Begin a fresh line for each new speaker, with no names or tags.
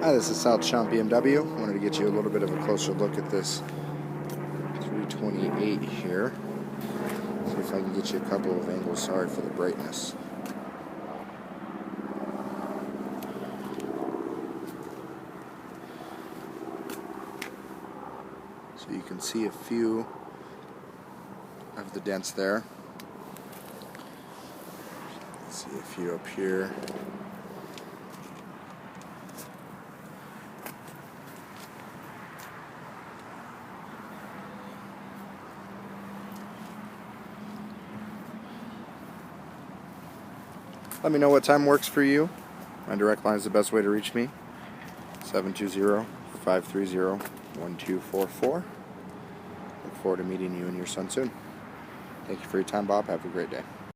Hi, this is Sal Champ BMW. Wanted to get you a little bit of a closer look at this 328 here. See if I can get you a couple of angles. Sorry for the brightness. So you can see a few of the dents there. See a few up here. Let me know what time works for you. My direct line is the best way to reach me. 720-530-1244. Look forward to meeting you and your son soon. Thank you for your time, Bob. Have a great day.